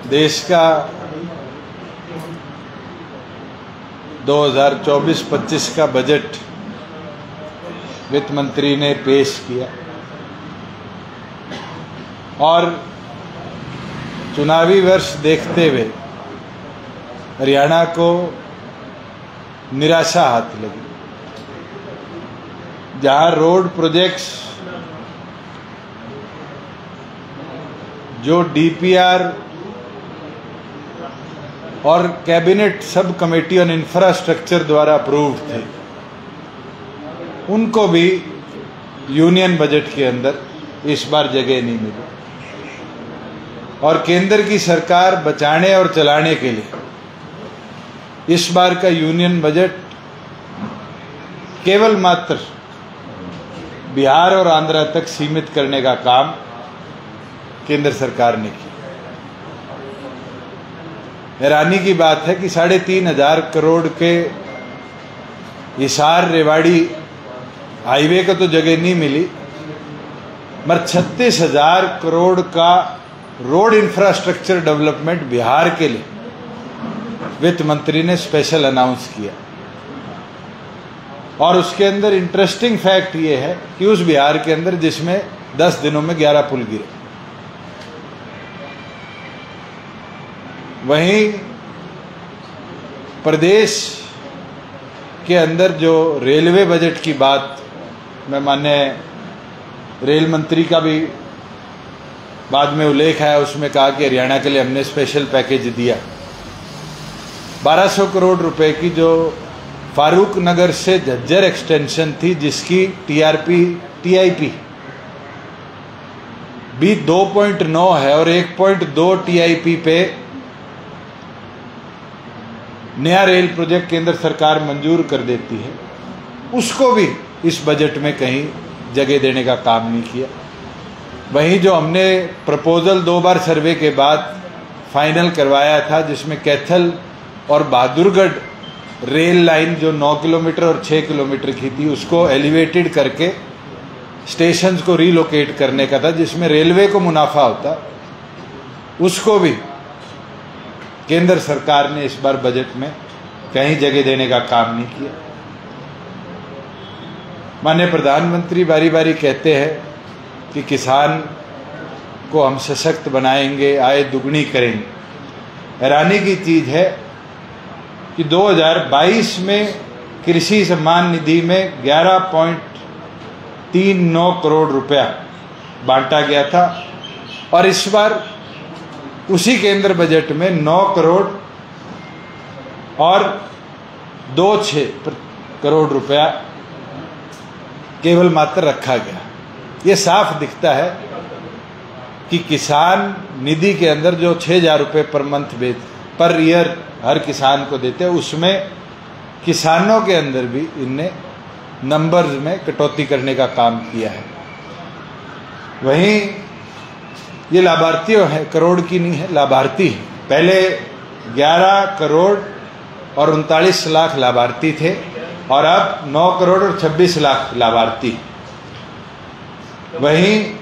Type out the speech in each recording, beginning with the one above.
देश का 2024-25 का बजट वित्त मंत्री ने पेश किया और चुनावी वर्ष देखते हुए हरियाणा को निराशा हाथ लगी। जहां रोड प्रोजेक्ट्स जो डीपीआर और cabinet sub committee on infrastructure द्वारा अप्रूव्ड थे, उनको भी यूनियन बजट के अंदर इस बार जगह नहीं मिली। और केंद्र की सरकार बचाने और चलाने के लिए इस बार का यूनियन बजट केवल मात्र बिहार और आंध्र तक सीमित करने का काम केंद्र सरकार ने किया। हैरानी की बात है कि 3,500 करोड़ के हिसार रेवाड़ी हाईवे को तो जगह नहीं मिली, मगर 36,000 करोड़ का रोड इंफ्रास्ट्रक्चर डेवलपमेंट बिहार के लिए वित्त मंत्री ने स्पेशल अनाउंस किया। और उसके अंदर इंटरेस्टिंग फैक्ट ये है कि उस बिहार के अंदर जिसमें 10 दिनों में 11 पुल गिरे। वहीं प्रदेश के अंदर जो रेलवे बजट की बात, मैं माननीय रेल मंत्री का भी बाद में उल्लेख है, उसमें कहा कि हरियाणा के लिए हमने स्पेशल पैकेज दिया। 1200 करोड़ रुपए की जो फारूक नगर से झज्जर एक्सटेंशन थी, जिसकी टीआईपी भी 2.9 है और 1.2 टीआईपी पे नया रेल प्रोजेक्ट केंद्र सरकार मंजूर कर देती है, उसको भी इस बजट में कहीं जगह देने का काम नहीं किया। वहीं जो हमने प्रपोजल 2 बार सर्वे के बाद फाइनल करवाया था, जिसमें कैथल और बहादुरगढ़ रेल लाइन जो 9 किलोमीटर और 6 किलोमीटर की थी, उसको एलिवेटेड करके स्टेशंस को रीलोकेट करने का था, जिसमें रेलवे को मुनाफा होता, उसको भी केंद्र सरकार ने इस बार बजट में कहीं जगह देने का काम नहीं किया। माननीय प्रधानमंत्री बारी बारी कहते हैं कि किसान को हम सशक्त बनाएंगे, आय दुगनी करेंगे। हैरानी की चीज है कि 2022 में कृषि सम्मान निधि में 11.39 करोड़ रुपया बांटा गया था और इस बार उसी केंद्र बजट में 9 करोड़ और 2.6 करोड़ रुपया केवल मात्र रखा गया। ये साफ दिखता है कि किसान निधि के अंदर जो 6,000 रुपये पर मंथ पर ईयर हर किसान को देते हैं, उसमें किसानों के अंदर भी इनने नंबर्स में कटौती करने का काम किया है। वहीं ये लाभार्थियों है, करोड़ की नहीं है, लाभार्थी है। पहले 11 करोड़ और 39 लाख लाभार्थी थे और अब 9 करोड़ और 26 लाख लाभार्थी। वहीं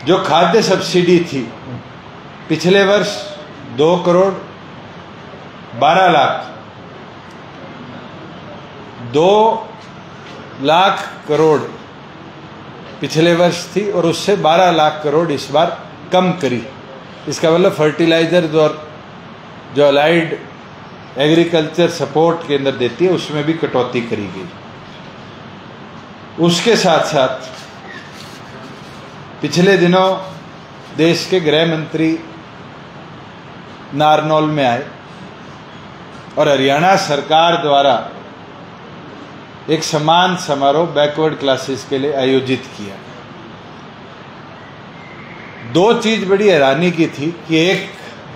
जो खाद्य सब्सिडी थी, पिछले वर्ष 2 करोड़ 12 लाख 2 लाख करोड़ पिछले वर्ष थी और उससे 12 लाख करोड़ इस बार कम करी। इसका मतलब फर्टिलाइजर और जो अलाइड एग्रीकल्चर सपोर्ट केंद्र देती है, उसमें भी कटौती करी गई। उसके साथ साथ पिछले दिनों देश के गृह मंत्री नारनौल में आए और हरियाणा सरकार द्वारा एक सम्मान समारोह बैकवर्ड क्लासेस के लिए आयोजित किया। 2 चीज बड़ी हैरानी की थी कि एक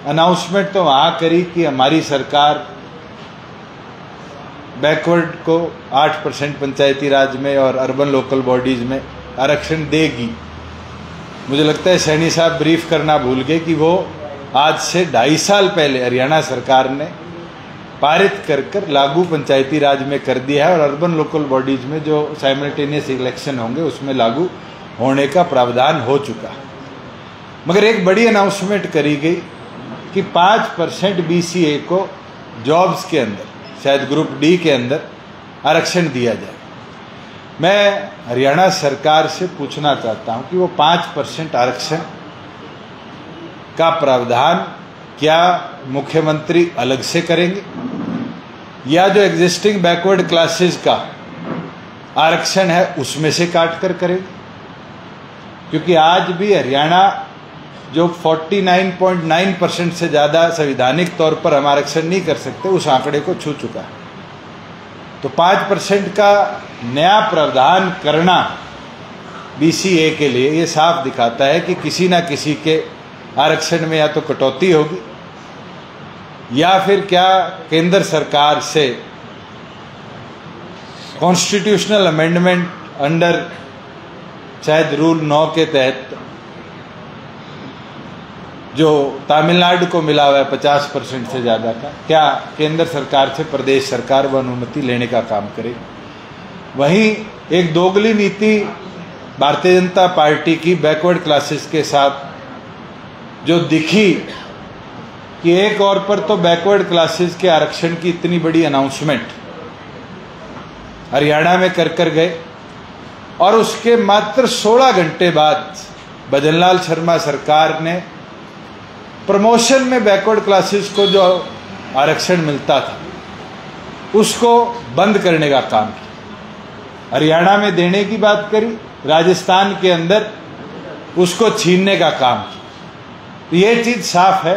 अनाउंसमेंट तो वहां करी कि हमारी सरकार बैकवर्ड को 8% पंचायती राज में और अर्बन लोकल बॉडीज में आरक्षण देगी। मुझे लगता है सैनी साहब ब्रीफ करना भूल गए कि वो आज से 2.5 साल पहले हरियाणा सरकार ने पारित कर लागू पंचायती राज में कर दिया है और अर्बन लोकल बॉडीज में जो साइमल्टेनियस इलेक्शन होंगे उसमें लागू होने का प्रावधान हो चुका है। मगर एक बड़ी अनाउंसमेंट करी गई कि 5% BCA को जॉब्स के अंदर, शायद ग्रुप डी के अंदर आरक्षण दिया जाए। मैं हरियाणा सरकार से पूछना चाहता हूं कि वो 5% आरक्षण का प्रावधान क्या मुख्यमंत्री अलग से करेंगे या जो एग्जिस्टिंग बैकवर्ड क्लासेस का आरक्षण है उसमें से काट कर करेंगे? क्योंकि आज भी हरियाणा जो 49.9% से ज़्यादा संवैधानिक तौर पर हम आरक्षण नहीं कर सकते, उस आंकड़े को छू चुका है। तो 5% का नया प्रावधान करना BCA के लिए ये साफ दिखाता है कि किसी ना किसी के आरक्षण में या तो कटौती होगी या फिर क्या केंद्र सरकार से कॉन्स्टिट्यूशनल अमेंडमेंट अंडर शायद रूल 9 के तहत जो तमिलनाडु को मिला हुआ है 50% से ज़्यादा का, क्या केंद्र सरकार से प्रदेश सरकार वह अनुमति लेने का काम करेगी। वहीं एक दोगली नीति भारतीय जनता पार्टी की बैकवर्ड क्लासेस के साथ जो दिखी कि एक और पर तो बैकवर्ड क्लासेस के आरक्षण की इतनी बड़ी अनाउंसमेंट हरियाणा में कर गए और उसके मात्र 16 घंटे बाद भजनलाल शर्मा सरकार ने प्रमोशन में बैकवर्ड क्लासेस को जो आरक्षण मिलता था उसको बंद करने का काम किया। हरियाणा में देने की बात करी, राजस्थान के अंदर उसको छीनने का काम किया। ये चीज साफ है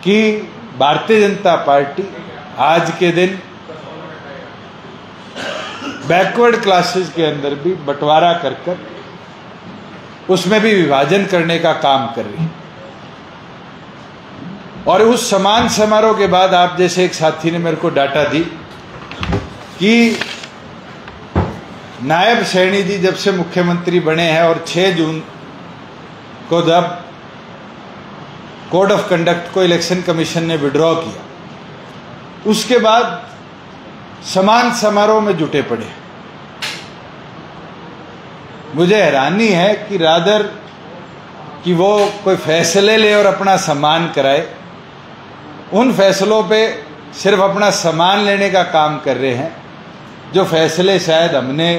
कि भारतीय जनता पार्टी आज के दिन बैकवर्ड क्लासेस के अंदर भी बंटवारा कर उसमें भी विभाजन करने का काम कर रही है। और उस सम्मान समारोह के बाद आप जैसे एक साथी ने मेरे को डाटा दी कि नायब सैनी जी जब से मुख्यमंत्री बने हैं और 6 जून को जब कोड ऑफ कंडक्ट को इलेक्शन कमीशन ने विड्रॉ किया, उसके बाद सम्मान समारोह में जुटे पड़े। मुझे हैरानी है कि रादर कि वो कोई फैसले ले और अपना सम्मान कराए, उन फैसलों पे सिर्फ अपना सम्मान लेने का काम कर रहे हैं जो फैसले शायद हमने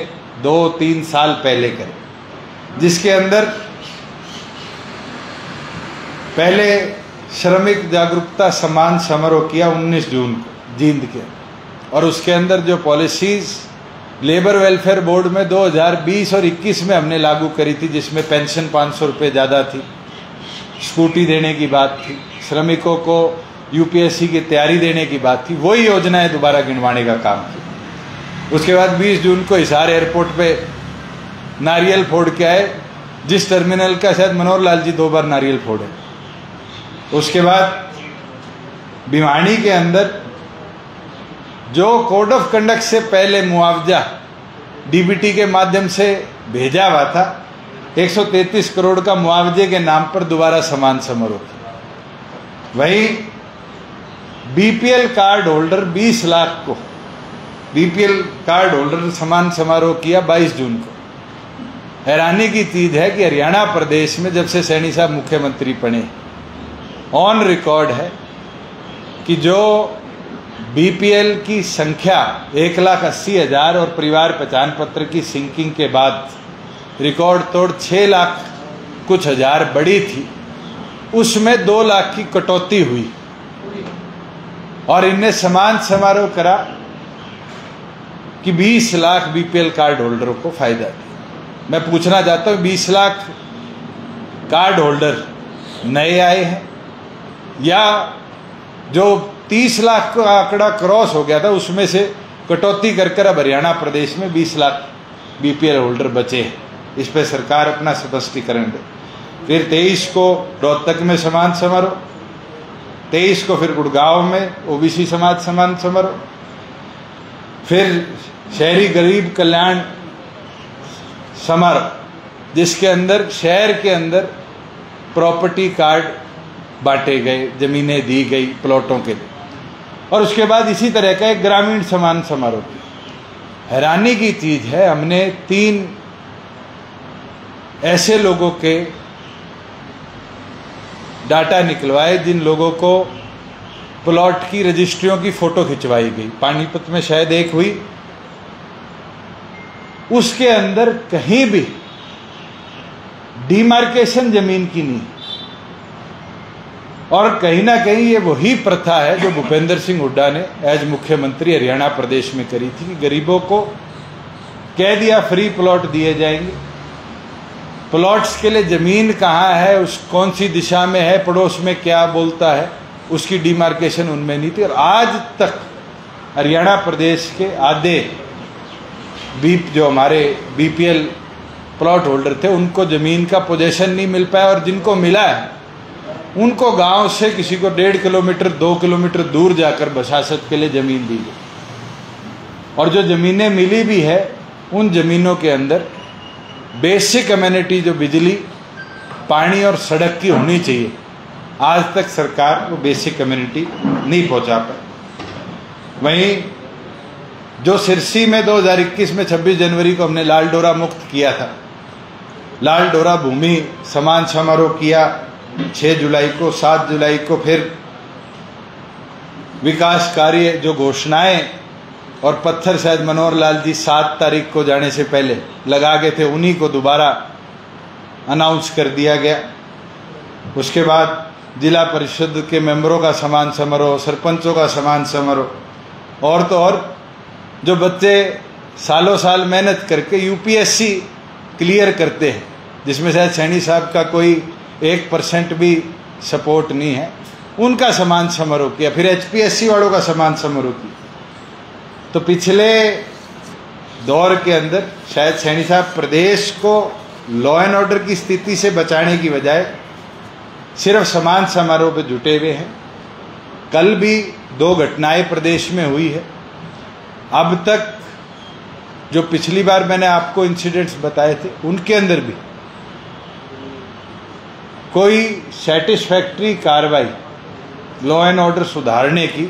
2-3 साल पहले करे, जिसके अंदर पहले श्रमिक जागरूकता सम्मान समारोह किया 19 जून को जींद के, और उसके अंदर जो पॉलिसीज लेबर वेलफेयर बोर्ड में 2020 और 21 में हमने लागू करी थी, जिसमें पेंशन 500 रुपये ज़्यादा थी, स्कूटी देने की बात थी, श्रमिकों को UPSC की तैयारी देने की बात थी, वही योजनाएं दोबारा गिनवाने का काम किया। उसके बाद 20 जून को हिसार एयरपोर्ट पे नारियल फोड़ के आए, जिस टर्मिनल का शायद मनोहर लाल जी 2 बार नारियल फोड़े। उसके बाद भिवानी के अंदर जो कोड ऑफ कंडक्ट से पहले मुआवजा DBT के माध्यम से भेजा हुआ था, 133 करोड़ का मुआवजे के नाम पर दोबारा सम्मान समारोह किया। वहीं BPL कार्ड होल्डर 20 लाख को BPL कार्ड होल्डर सम्मान समारोह किया 22 जून को। हैरानी की चीज है कि हरियाणा प्रदेश में जब से सैनी साहब मुख्यमंत्री बने, ऑन रिकॉर्ड है कि जो BPL की संख्या 1,80,000 और परिवार पहचान पत्र की सिंकिंग के बाद रिकॉर्ड तोड़ 6 लाख कुछ हजार बढ़ी थी, उसमें 2 लाख की कटौती हुई और इनने सम्मान समारोह करा कि 20 लाख BPL कार्ड होल्डरों को फायदा दिया। मैं पूछना चाहता हूँ, 20 लाख कार्ड होल्डर नए आए हैं या जो 30 लाख का आंकड़ा क्रॉस हो गया था उसमें से कटौती कर अब हरियाणा प्रदेश में 20 लाख BPL होल्डर बचे हैं? इस पर सरकार अपना स्पष्टीकरण दे। फिर 23 को रोहतक में सम्मान समारोह, 23 को फिर गुड़गांव में OBC समाज सम्मान समारोह, फिर शहरी गरीब कल्याण समारोह, जिसके अंदर शहर के अंदर प्रॉपर्टी कार्ड बांटे गए, जमीनें दी गई प्लॉटों के लिए, और उसके बाद इसी तरह का एक ग्रामीण सम्मान समारोह। हैरानी की चीज है, हमने 3 ऐसे लोगों के डाटा निकलवाए जिन लोगों को प्लॉट की रजिस्ट्रियों की फोटो खिंचवाई गई। पानीपत में शायद एक हुई, उसके अंदर कहीं भी डिमार्केशन जमीन की नहीं। और कहीं ना कहीं ये वही प्रथा है जो भूपेंद्र सिंह हुड्डा ने एज मुख्यमंत्री हरियाणा प्रदेश में करी थी कि गरीबों को कह दिया फ्री प्लॉट दिए जाएंगे। प्लॉट्स के लिए जमीन कहाँ है, उस कौन सी दिशा में है, पड़ोस में क्या बोलता है, उसकी डिमार्केशन उनमें नहीं थी। और आज तक हरियाणा प्रदेश के आधे जो हमारे बीपीएल प्लॉट होल्डर थे उनको जमीन का पोजेशन नहीं मिल पाया, और जिनको मिला है उनको गांव से किसी को 1.5 किलोमीटर 2 किलोमीटर दूर जाकर बसासत के लिए जमीन दी गई। और जो जमीनें मिली भी है उन जमीनों के अंदर बेसिक अमेनिटी जो बिजली, पानी और सड़क की होनी चाहिए, आज तक सरकार वो बेसिक अमेनिटी नहीं पहुंचा पाई। वहीं जो सिरसी में 2021 में 26 जनवरी को हमने लाल डोरा मुक्त किया था, लाल डोरा भूमि सम्मान समारोह किया 6 जुलाई को, 7 जुलाई को फिर विकास कार्य जो घोषणाएं और पत्थर शायद मनोहर लाल जी 7 तारीख को जाने से पहले लगा गए थे, उन्हीं को दोबारा अनाउंस कर दिया गया। उसके बाद जिला परिषद के मेंबरों का सम्मान समारोह, सरपंचों का सम्मान समारोह, और तो और जो बच्चे सालों साल मेहनत करके यूपीएससी क्लियर करते हैं, जिसमें शायद सैनी साहब का कोई 1% भी सपोर्ट नहीं है, उनका सम्मान समारोह किया। फिर एचपीएससी वालों का सम्मान समारोह किया। तो पिछले दौर के अंदर शायद सैनी साहब प्रदेश को लॉ एंड ऑर्डर की स्थिति से बचाने की बजाय सिर्फ सम्मान समारोह पे जुटे हुए हैं। कल भी 2 घटनाएं प्रदेश में हुई है। अब तक जो पिछली बार मैंने आपको इंसिडेंट्स बताए थे उनके अंदर भी कोई सैटिस्फैक्ट्री कार्रवाई लॉ एंड ऑर्डर सुधारने की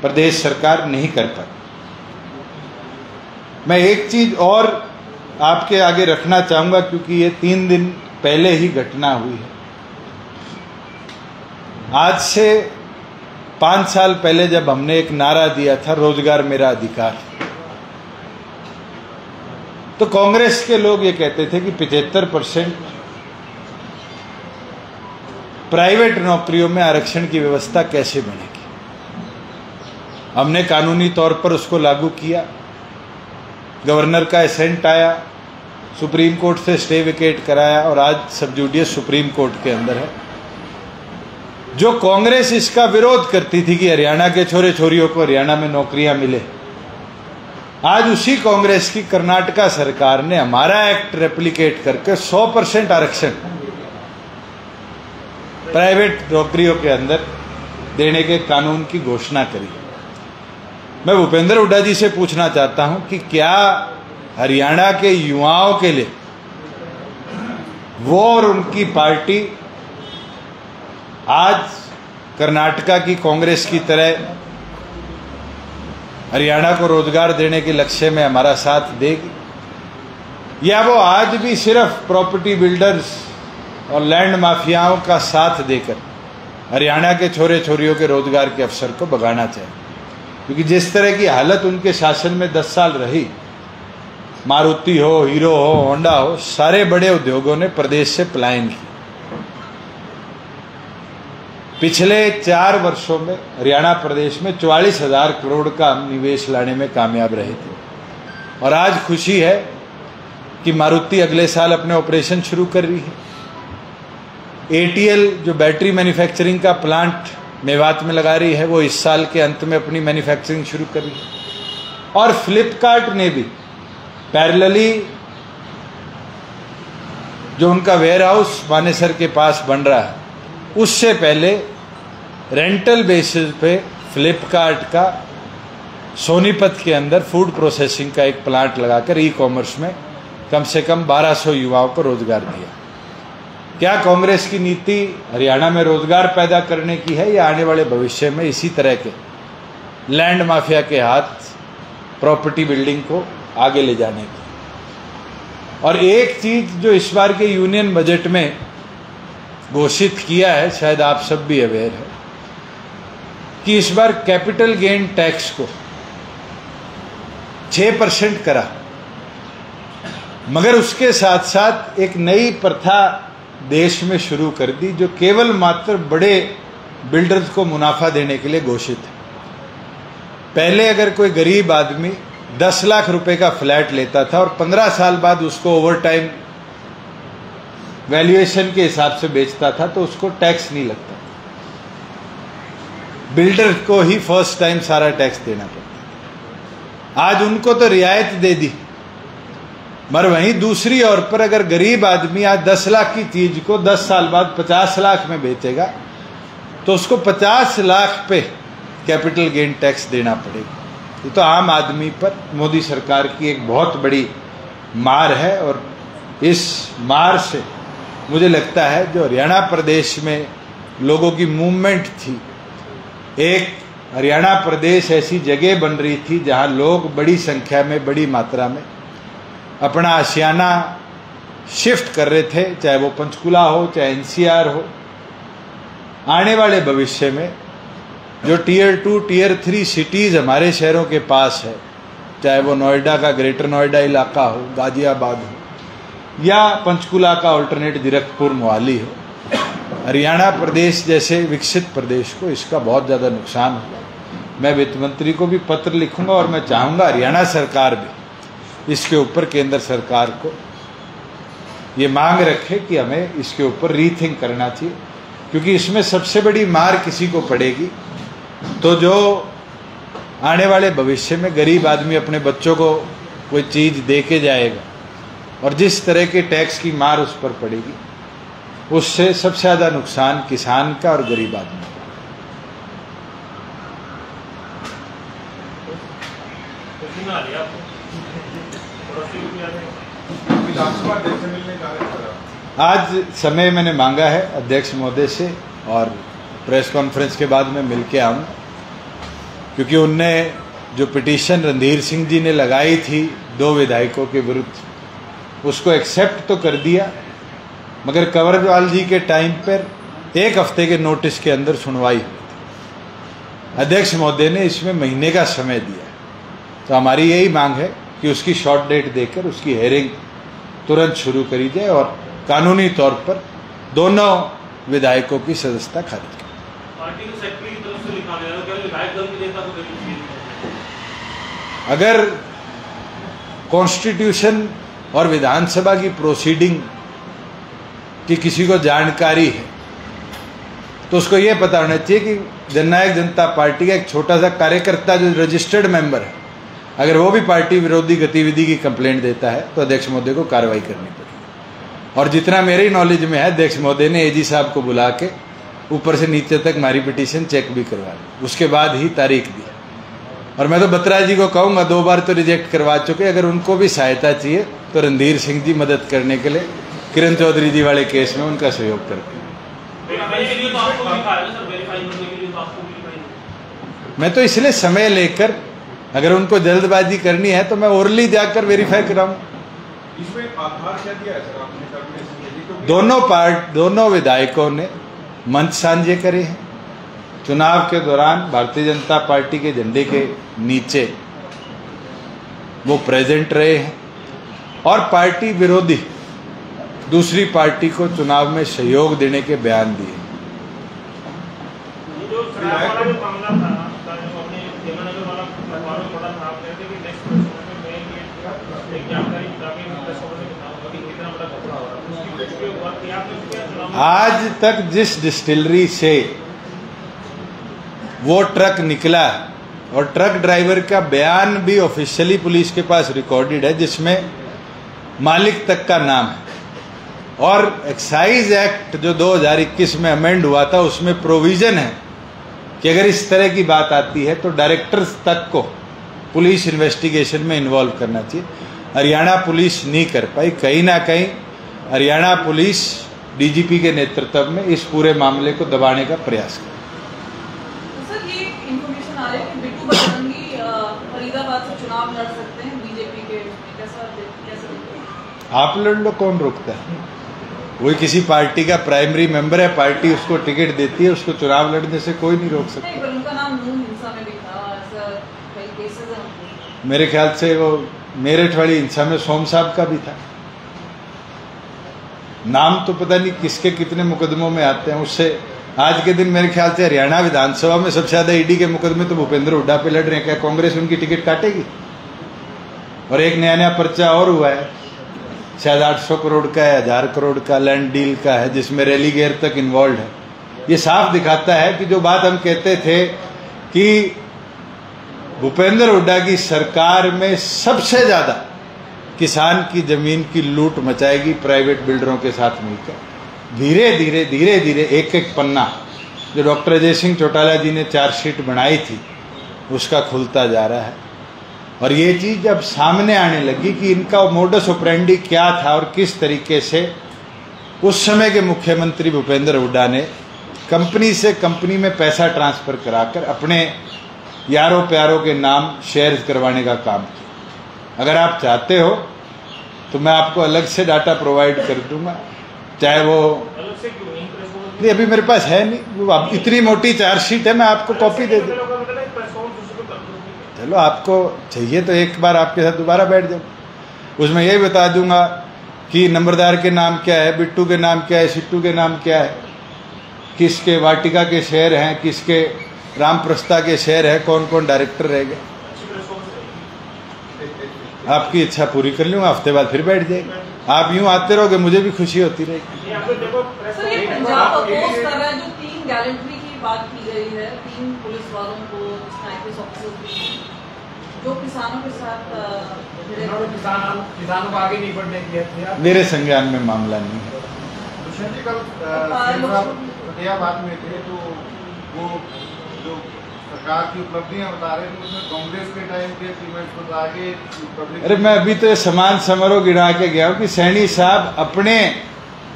प्रदेश सरकार नहीं कर पाई। मैं एक चीज और आपके आगे रखना चाहूंगा, क्योंकि ये 3 दिन पहले ही घटना हुई है। आज से 5 साल पहले जब हमने एक नारा दिया था, रोजगार मेरा अधिकार, तो कांग्रेस के लोग ये कहते थे कि 75% प्राइवेट नौकरियों में आरक्षण की व्यवस्था कैसे बनेगी। हमने कानूनी तौर पर उसको लागू किया, गवर्नर का एसेंट आया, सुप्रीम कोर्ट से स्टे वेकेट कराया, और आज सब जुडिस सुप्रीम कोर्ट के अंदर है। जो कांग्रेस इसका विरोध करती थी कि हरियाणा के छोरे छोरियों को हरियाणा में नौकरियां मिले, आज उसी कांग्रेस की कर्नाटका सरकार ने हमारा एक्ट रेप्लिकेट करके 100% आरक्षण प्राइवेट नौकरियों के अंदर देने के कानून की घोषणा करी। मैं भूपेंद्र हुड्डा जी से पूछना चाहता हूं कि क्या हरियाणा के युवाओं के लिए वो और उनकी पार्टी आज कर्नाटका की कांग्रेस की तरह हरियाणा को रोजगार देने के लक्ष्य में हमारा साथ देगी, या वो आज भी सिर्फ प्रॉपर्टी बिल्डर्स और लैंड माफियाओं का साथ देकर हरियाणा के छोरे छोरियों के रोजगार के अवसर को भगाना चाहिए। क्योंकि जिस तरह की हालत उनके शासन में 10 साल रही, मारुति हो, हीरो हो, होंडा हो, सारे बड़े उद्योगों ने प्रदेश से पलायन किया। पिछले 4 वर्षों में हरियाणा प्रदेश में 44,000 करोड़ का निवेश लाने में कामयाब रहे थे। और आज खुशी है कि मारुति अगले साल अपने ऑपरेशन शुरू कर रही है। एटीएल जो बैटरी मैन्युफैक्चरिंग का प्लांट मेवात में लगा रही है, वो इस साल के अंत में अपनी मैन्युफैक्चरिंग शुरू कर रही है। और फ्लिपकार्ट ने भी पैरेलली जो उनका वेयरहाउस मानेसर के पास बन रहा है, उससे पहले रेंटल बेसिस पे फ्लिपकार्ट का सोनीपत के अंदर फूड प्रोसेसिंग का एक प्लांट लगाकर ई कॉमर्स में कम से कम 1200 युवाओं को रोजगार दिया। क्या कांग्रेस की नीति हरियाणा में रोजगार पैदा करने की है, या आने वाले भविष्य में इसी तरह के लैंड माफिया के हाथ प्रॉपर्टी बिल्डिंग को आगे ले जाने की? और एक चीज जो इस बार के यूनियन बजट में घोषित किया है, शायद आप सब भी अवेयर है, कि इस बार कैपिटल गेन टैक्स को 6% करा, मगर उसके साथ साथ एक नई प्रथा देश में शुरू कर दी जो केवल मात्र बड़े बिल्डर्स को मुनाफा देने के लिए घोषित है। पहले अगर कोई गरीब आदमी 10 लाख रुपए का फ्लैट लेता था और 15 साल बाद उसको ओवर टाइम वैल्यूएशन के हिसाब से बेचता था तो उसको टैक्स नहीं लगता। बिल्डर को ही फर्स्ट टाइम सारा टैक्स देना पड़ता। आज उनको तो रियायत दे दी, मगर वहीं दूसरी ओर पर अगर गरीब आदमी आज 10 लाख की चीज को 10 साल बाद 50 लाख में बेचेगा तो उसको 50 लाख पे कैपिटल गेन टैक्स देना पड़ेगा। ये तो आम आदमी पर मोदी सरकार की एक बहुत बड़ी मार है। और इस मार से मुझे लगता है जो हरियाणा प्रदेश में लोगों की मूवमेंट थी, एक हरियाणा प्रदेश ऐसी जगह बन रही थी जहां लोग बड़ी संख्या में, बड़ी मात्रा में अपना आशियाना शिफ्ट कर रहे थे, चाहे वो पंचकुला हो, चाहे एनसीआर हो। आने वाले भविष्य में जो टियर 2, टियर 3 सिटीज हमारे शहरों के पास है, चाहे वो नोएडा का ग्रेटर नोएडा इलाका हो, गाजियाबाद हो, या पंचकुला का अल्टरनेट जीरकपुर मोहाली हो, हरियाणा प्रदेश जैसे विकसित प्रदेश को इसका बहुत ज़्यादा नुकसान होगा। मैं वित्त मंत्री को भी पत्र लिखूंगा और मैं चाहूँगा हरियाणा सरकार भी इसके ऊपर केंद्र सरकार को ये मांग रखे कि हमें इसके ऊपर रीथिंक करना चाहिए, क्योंकि इसमें सबसे बड़ी मार किसी को पड़ेगी तो जो आने वाले भविष्य में गरीब आदमी अपने बच्चों को कोई चीज़ दे के जाएगा और जिस तरह के टैक्स की मार उस पर पड़ेगी, उससे सबसे ज़्यादा नुकसान किसान का और गरीब आदमी का। आज समय मैंने मांगा है अध्यक्ष महोदय से और प्रेस कॉन्फ्रेंस के बाद मैं मिल के आऊँ, क्योंकि उनने जो पिटीशन रणधीर सिंह जी ने लगाई थी 2 विधायकों के विरुद्ध उसको एक्सेप्ट तो कर दिया, मगर कंवरपाल जी के टाइम पर 1 हफ्ते के नोटिस के अंदर सुनवाई हुई। अध्यक्ष महोदय ने इसमें महीने का समय दिया, तो हमारी यही मांग है कि उसकी शॉर्ट डेट देकर उसकी हेयरिंग तुरंत शुरू करी जाए और कानूनी तौर पर दोनों विधायकों की सदस्यता खारिज की। पार्टी के सेक्रेटरी की तरफ से लिखा गया है, विधायक दल के नेता को अगर कॉन्स्टिट्यूशन और विधानसभा की प्रोसीडिंग की किसी को जानकारी है तो उसको ये पता होना चाहिए कि जननायक जनता पार्टी का एक छोटा सा कार्यकर्ता जो रजिस्टर्ड मेंबर है, अगर वो भी पार्टी विरोधी गतिविधि की कंप्लेंट देता है तो अध्यक्ष महोदय को कार्रवाई करनी पड़ेगी। और जितना मेरी नॉलेज में है, अध्यक्ष महोदय ने एजी साहब को बुला के ऊपर से नीचे तक हमारी पिटीशन चेक भी करवा ली, उसके बाद ही तारीख दी। और मैं तो बत्रा जी को कहूँगा, 2 बार तो रिजेक्ट करवा चुके, अगर उनको भी सहायता चाहिए तो रणधीर सिंह जी मदद करने के लिए किरण चौधरी जी वाले केस में उनका सहयोग करते हैं। मैं तो इसलिए समय लेकर, अगर उनको जल्दबाजी करनी है तो मैं ओरली जाकर वेरीफाई कराऊं। इसमें आधार क्या दिया है सर आपने? दोनों विधायकों ने मंच साझे करे हैं। चुनाव के दौरान भारतीय जनता पार्टी के झंडे के नीचे वो प्रेजेंट रहे हैं और पार्टी विरोधी दूसरी पार्टी को चुनाव में सहयोग देने के बयान दिए। आज तक जिस डिस्टिलरी से वो ट्रक निकला और ट्रक ड्राइवर का बयान भी ऑफिशियली पुलिस के पास रिकॉर्डेड है, जिसमें मालिक तक का नाम है। और एक्साइज एक्ट जो 2021 में अमेंड हुआ था उसमें प्रोविजन है कि अगर इस तरह की बात आती है तो डायरेक्टर्स तक को पुलिस इन्वेस्टिगेशन में इन्वॉल्व करना चाहिए। हरियाणा पुलिस नहीं कर पाई। कहीं ना कहीं हरियाणा पुलिस डीजीपी के नेतृत्व में इस पूरे मामले को दबाने का प्रयास कर। सर, ये इंफॉर्मेशन आ रही है कि बिट्टू बजरंगी फरीदाबाद से चुनाव लड़ सकते हैं बीजेपी के, कैसा देखते हैं? आप लड़ लो, कौन रोकता है? कोई किसी पार्टी का प्राइमरी मेंबर है, पार्टी उसको टिकट देती है, उसको चुनाव लड़ने से कोई नहीं रोक सकता। नहीं, पर उनका नाम नून हिंसा में भी था, ऐसा कई केसेस हैं उनके। मेरे ख्याल से वो मेरठ वाली हिंसा में सोम साहब का भी था। नाम तो पता नहीं किसके कितने मुकदमों में आते हैं। उससे आज के दिन मेरे ख्याल से हरियाणा विधानसभा में सबसे ज्यादा ईडी के मुकदमे तो भूपेंद्र हुड्डा पे लड़ रहे हैं। क्या कांग्रेस उनकी टिकट काटेगी? और एक नया पर्चा और हुआ है, शायद 800 करोड़ का है, 1000 करोड़ का लैंड डील का है, जिसमें रेलीगेयर तक इन्वॉल्व है। ये साफ दिखाता है कि जो बात हम कहते थे कि भूपेंद्र हुड्डा की सरकार में सबसे ज्यादा किसान की जमीन की लूट मचाएगी प्राइवेट बिल्डरों के साथ मिलकर। धीरे धीरे धीरे धीरे एक एक पन्ना जो डॉक्टर अजय सिंह चौटाला जी ने चार्जशीट बनाई थी उसका खुलता जा रहा है। और ये चीज अब सामने आने लगी कि इनका मोडस ऑपरेंडी क्या था और किस तरीके से उस समय के मुख्यमंत्री भूपेंद्र हुड्डा ने कंपनी से कंपनी में पैसा ट्रांसफर कराकर अपने यारों प्यारों के नाम शेयर करवाने का काम किया। अगर आप चाहते हो तो मैं आपको अलग से डाटा प्रोवाइड कर दूंगा, चाहे वो अलग से क्यों नहीं प्रेस बोर्ड नहीं, अभी मेरे पास है नहीं, वो अब इतनी मोटी चार्जशीट है, मैं आपको कॉपी दे दूँ। चलो आपको चाहिए तो एक बार आपके साथ दोबारा बैठ जाओ, उसमें यही बता दूंगा कि नंबरदार के नाम क्या है, बिट्टू के नाम क्या है, सिट्टू के नाम क्या है, किसके वाटिका के शेयर हैं, किसके रामप्रस्ता के शेयर है, कौन कौन डायरेक्टर रह गए। आपकी इच्छा पूरी कर लूँगा, हफ्ते बाद फिर बैठ जाएगी। आप यूं आते रहोगे मुझे भी खुशी होती रहेगी। सर ये पंजाब अपोज कर रहा है जो 3 गैलेंट्री की बात की गई है, 3 पुलिस वालों को, आईपीएस ऑफिसर्स जो किसानों के साथ किसानों को आगे नहीं बढ़ने दिया। मेरे संज्ञान में मामला नहीं है। दुष्यंत जी कल फतेहाबाद में थे तो वो जो सरकार की उपलब्धियां बता रहे थे उसमें कांग्रेस के टाइम के अचीवमेंट को आगे पब्लिक। अरे मैं अभी तो ये समान समारोह गिना के गया हूँ कि सैनी साहब अपने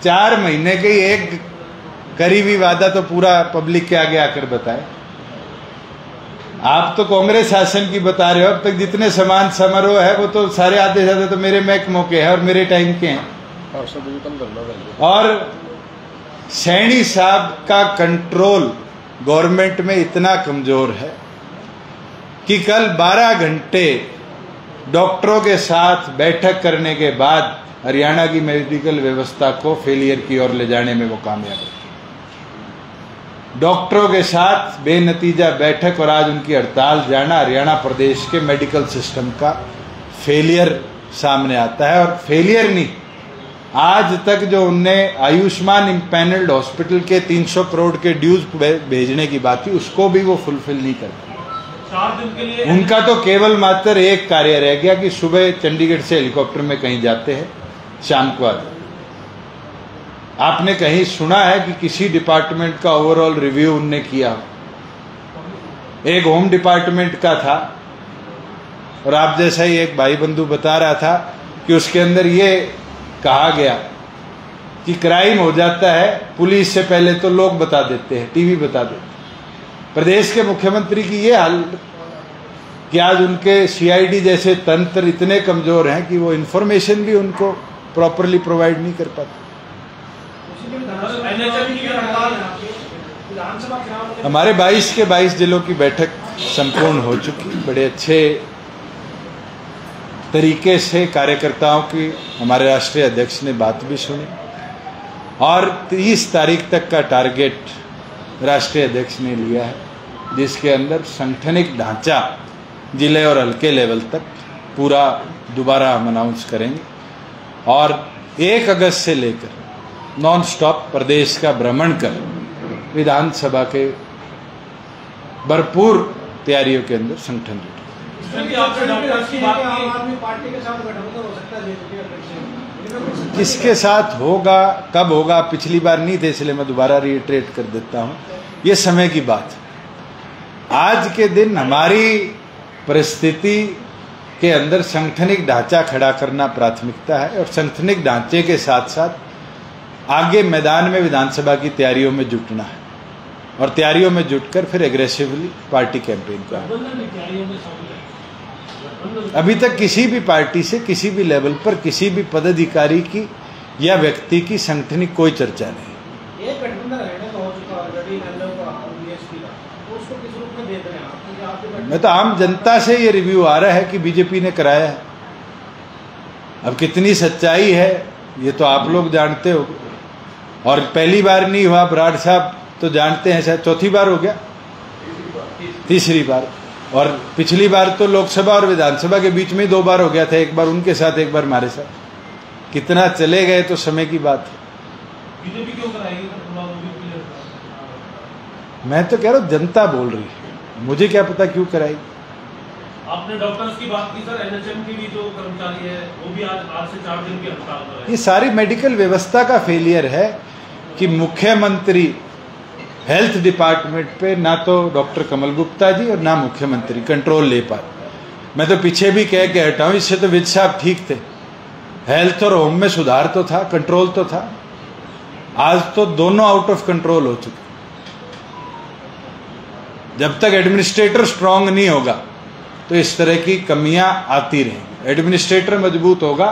4 महीने के एक करीबी वादा तो पूरा पब्लिक के आगे आकर बताए। आप तो कांग्रेस शासन की बता रहे हो, अब तक जितने समान समारोह है वो तो सारे आधे ज्यादा तो मेरे महकमों के हैं और मेरे टाइम के हैं। और सैनी साहब का कंट्रोल गवर्नमेंट में इतना कमजोर है कि कल 12 घंटे डॉक्टरों के साथ बैठक करने के बाद हरियाणा की मेडिकल व्यवस्था को फेलियर की ओर ले जाने में वो कामयाब है। डॉक्टरों के साथ बेनतीजा बैठक और आज उनकी हड़ताल जाना हरियाणा प्रदेश के मेडिकल सिस्टम का फेलियर सामने आता है। और फेलियर नहीं, आज तक जो उनने आयुष्मान इम्पैनल्ड हॉस्पिटल के 300 करोड़ के ड्यूज भेजने की बात थी उसको भी वो फुलफिल नहीं करते। 4 दिन के लिए उनका तो केवल मात्र एक कार्य रह गया कि सुबह चंडीगढ़ से हेलीकॉप्टर में कहीं जाते हैं, शाम को आते। आपने कहीं सुना है कि किसी डिपार्टमेंट का ओवरऑल रिव्यू उनने किया? एक होम डिपार्टमेंट का था और आप जैसा ही एक भाई बंधु बता रहा था कि उसके अंदर ये कहा गया कि क्राइम हो जाता है पुलिस से पहले तो लोग बता देते हैं, टीवी बता देते हैं। प्रदेश के मुख्यमंत्री की ये हाल कि आज उनके सीआईडी जैसे तंत्र इतने कमजोर हैं कि वो इंफॉर्मेशन भी उनको प्रॉपरली प्रोवाइड नहीं कर पाते। हमारे 22 के 22 जिलों की बैठक संपूर्ण हो चुकी, बड़े अच्छे तरीके से कार्यकर्ताओं की हमारे राष्ट्रीय अध्यक्ष ने बात भी सुनी और 30 तारीख तक का टारगेट राष्ट्रीय अध्यक्ष ने लिया है, जिसके अंदर संगठनिक ढांचा जिले और हल्के लेवल तक पूरा दोबारा हम अनाउंस करेंगे और 1 अगस्त से लेकर नॉन स्टॉप प्रदेश का भ्रमण कर विधानसभा के भरपूर तैयारियों के अंदर संगठन जुटे। किसके साथ होगा, कब होगा, पिछली बार नहीं थे इसलिए मैं दोबारा रिइटरेट कर देता हूं, ये समय की बात है। आज के दिन हमारी परिस्थिति के अंदर संगठनिक ढांचा खड़ा करना प्राथमिकता है और संगठनिक ढांचे के साथ साथ आगे मैदान में विधानसभा की तैयारियों में जुटना है और तैयारियों में जुटकर फिर एग्रेसिवली पार्टी कैंपेन करना। अभी तक किसी भी पार्टी से किसी भी लेवल पर किसी भी पदाधिकारी की या व्यक्ति की संगठनिक कोई चर्चा नहीं। एक गठबंधन रहने तो हो चुका ऑलरेडी एनएलओ का और बीएसपी का, तो उसको किस रूप में देख रहे हैं आप? क्योंकि आपके गठबंधन मैं तो आम जनता से ये रिव्यू आ रहा है कि बीजेपी ने कराया है। अब कितनी सच्चाई है ये तो आप लोग जानते हो, और पहली बार नहीं हुआ, बराड़ साहब तो जानते हैं, शायद चौथी बार हो गया, तीसरी बार, और पिछली बार तो लोकसभा और विधानसभा के बीच में 2 बार हो गया था, एक बार उनके साथ एक बार हमारे साथ। कितना चले गए तो समय की बात है। बीजेपी क्यों कराएगी सर? थोड़ा वो भी क्लियर करो। मैं तो कह रहा हूँ जनता बोल रही है, मुझे क्या पता क्यों कराएगी। आपने डॉक्टर्स की बात की सर, एनएचएम की भी जो कर्मचारी है वो भी आज से 4 दिन की हड़ताल पर है। ये सारी मेडिकल व्यवस्था का फेलियर है कि मुख्यमंत्री हेल्थ डिपार्टमेंट पे ना तो डॉक्टर कमल गुप्ता जी और ना मुख्यमंत्री कंट्रोल ले पाए। मैं तो पीछे भी कह के हटा हूं, इससे तो विज साहब ठीक थे, हेल्थ और होम में सुधार तो था, कंट्रोल तो था। आज तो दोनों आउट ऑफ कंट्रोल हो चुके। जब तक एडमिनिस्ट्रेटर स्ट्रांग नहीं होगा तो इस तरह की कमियां आती रहेंगी। एडमिनिस्ट्रेटर मजबूत होगा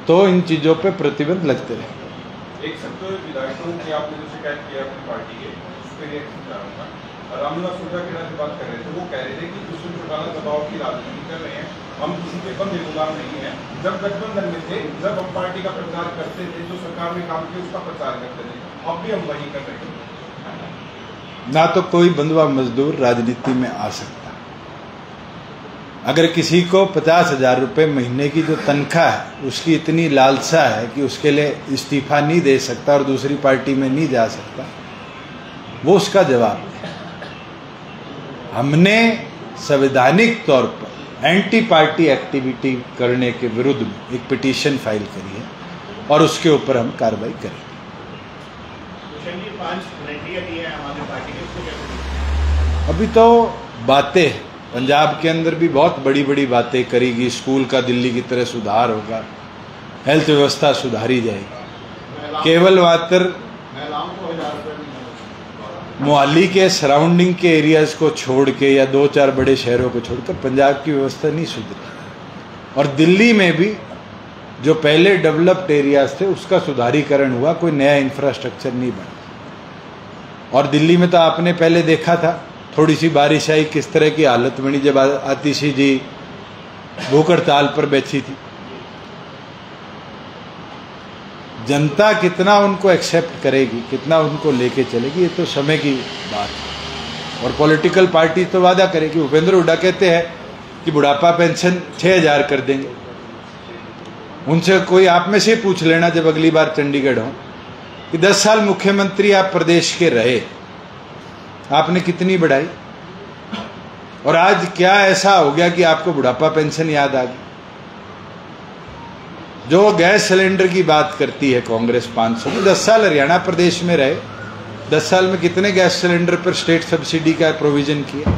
तो इन चीजों पे प्रतिबंध लगते रहेंगे। एक सबसे विधायकों की आपने जो शिकायत की अपनी पार्टी के, उस पर रिएक्शन चाहूंगा। रामनिवास सुरजाखेड़ा से बात कर रहे थे, वो कह रहे थे कि दुष्यंत चौटाला दबाव की राजनीति कर रहे हैं, हम किसी के बंदे गुलाम नहीं है। जब गठबंधन में थे, जब हम पार्टी का प्रचार करते थे, जो सरकार ने काम किया उसका प्रचार करते थे, अब भी हम वही कर रहे हैं। ना तो कोई बंधुआ मजदूर राजनीति में आ सकता। अगर किसी को 50,000 रुपये महीने की जो तनख्वाह है उसकी इतनी लालसा है कि उसके लिए इस्तीफा नहीं दे सकता और दूसरी पार्टी में नहीं जा सकता, वो उसका जवाब है। हमने संवैधानिक तौर पर एंटी पार्टी एक्टिविटी करने के विरुद्ध में एक पिटीशन फाइल करी है और उसके ऊपर हम कार्रवाई करेंगे। 5 गारंटियां दी है हमारी पार्टी ने, उसको कैसे? अभी तो बातें, पंजाब के अंदर भी बहुत बड़ी बड़ी बातें करेगी, स्कूल का दिल्ली की तरह सुधार होगा, हेल्थ व्यवस्था सुधारी जाएगी। केवल मात्र महिलाओं को 1000 रुपये मोहाली के सराउंडिंग के एरियाज को छोड़ के या 2-4 बड़े शहरों को छोड़कर पंजाब की व्यवस्था नहीं सुधरी। और दिल्ली में भी जो पहले डेवलप्ड एरियाज थे उसका सुधारीकरण हुआ, कोई नया इंफ्रास्ट्रक्चर नहीं बना। और दिल्ली में तो आपने पहले देखा था, थोड़ी सी बारिश आई किस तरह की हालत बनी, जब आतिशी जी भूख हड़ताल पर बैठी थी। जनता कितना उनको एक्सेप्ट करेगी, कितना उनको लेके चलेगी, ये तो समय की बात है। और पॉलिटिकल पार्टी तो वादा करेगी। भूपेंद्र हुड्डा कहते हैं कि बुढ़ापा पेंशन 6,000 कर देंगे। उनसे कोई आप में से पूछ लेना जब अगली बार चंडीगढ़ हो कि 10 साल मुख्यमंत्री आप प्रदेश के रहे, आपने कितनी बढ़ाई, और आज क्या ऐसा हो गया कि आपको बुढ़ापा पेंशन याद आ गई। जो गैस सिलेंडर की बात करती है कांग्रेस 500 में, 10 साल हरियाणा प्रदेश में रहे, 10 साल में कितने गैस सिलेंडर पर स्टेट सब्सिडी का प्रोविजन किया।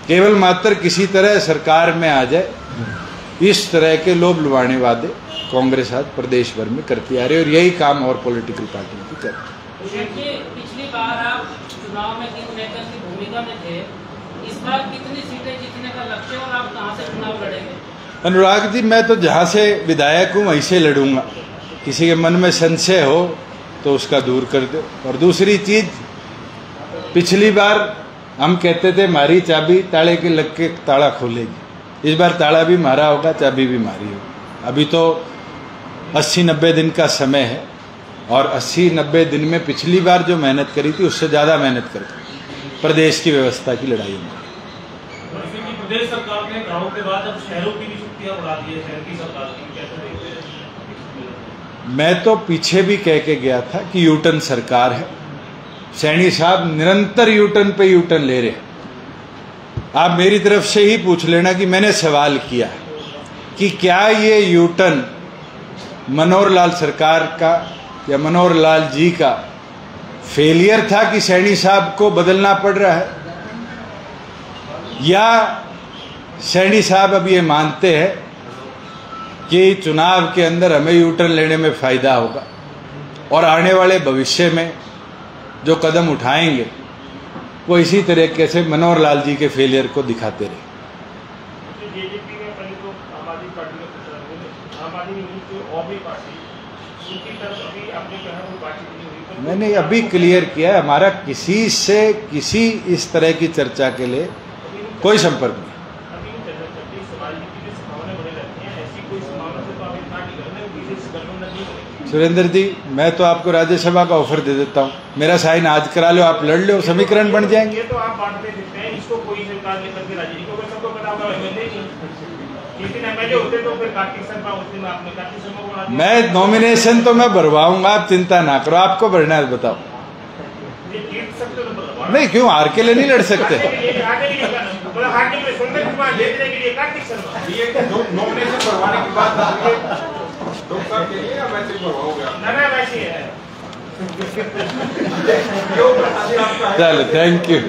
केवल मात्र किसी तरह सरकार में आ जाए, इस तरह के लोभ लुभाने वादे कांग्रेस आज प्रदेश भर में करती आ रही है, और यही काम और पॉलिटिकल पार्टियों की करती है। देखिए, पिछली बार आप चुनाव में किंग मेकर की भूमिका में थे, इस बार कितनी सीटें जीतने का लक्ष्य और आप कहां से चुनाव लड़ेंगे? अनुराग जी, मैं तो जहां से विधायक हूं वहीं से लड़ूंगा। किसी के मन में संशय हो तो उसका दूर कर दो। और दूसरी चीज, पिछली बार हम कहते थे मारी चाबी ताले के लग के ताला खोलेगी, इस बार ताला भी मारा होगा, चाबी भी मारी होगी। अभी तो 80-90 दिन का समय है, और 80-90 दिन में पिछली बार जो मेहनत करी थी उससे ज्यादा मेहनत करके प्रदेश की व्यवस्था की लड़ाई में। प्रदेश सरकार ने गाँव के बाद अब शहरों की भी छुट्टियां बढ़ा दी है, शहर की सरकार की, कैसे देखते हैं? मैं तो पीछे भी कह के गया था कि यूटर्न सरकार है। सैनी साहब निरंतर यूटर्न पे यूटर्न ले रहे। आप मेरी तरफ से ही पूछ लेना कि मैंने सवाल किया कि क्या ये यूटर्न मनोहर लाल सरकार का या मनोहर लाल जी का फेलियर था कि सैनी साहब को बदलना पड़ रहा है, या सैनी साहब अब ये मानते हैं कि चुनाव के अंदर हमें यूटर्न लेने में फायदा होगा और आने वाले भविष्य में जो कदम उठाएंगे वो इसी तरीके से मनोहर लाल जी के फेलियर को दिखाते रहे। बीजेपी में पहले तो आम आदमी पार्टी का प्रचार, आम आदमी और भी पार्टी मैंने अभी क्लियर किया है, हमारा किसी से किसी इस तरह की चर्चा के लिए कोई संपर्क नहीं। सुरेंद्र जी, मैं तो आपको राज्यसभा का ऑफर दे देता हूँ, मेरा साइन आज करा लो, आप लड़ लो, समीकरण बन जाएंगे। ये तो आप बांटते दिखते हैं, इसको कोई सरकार लेकर के राजी नहीं, क्योंकि सबको पता होगा एमएलए जिस दिन एमएलए होते तो फिर कार्तिक शर्मा, उस दिन आपने कार्तिक शर्मा को बना दिया। मैं नॉमिनेशन तो मैं भरवाऊंगा, आप चिंता ना करो, आपको भरना है बताओ। ये जीत सकते तो भरवा नहीं, क्यों हार के लिए नहीं लड़ सकते? नॉमिनेशन भरवाने के बाद डॉक्टर के लिए या वैसे भरवाओगे आप? ना वैसे है। चलो, थैंक यू।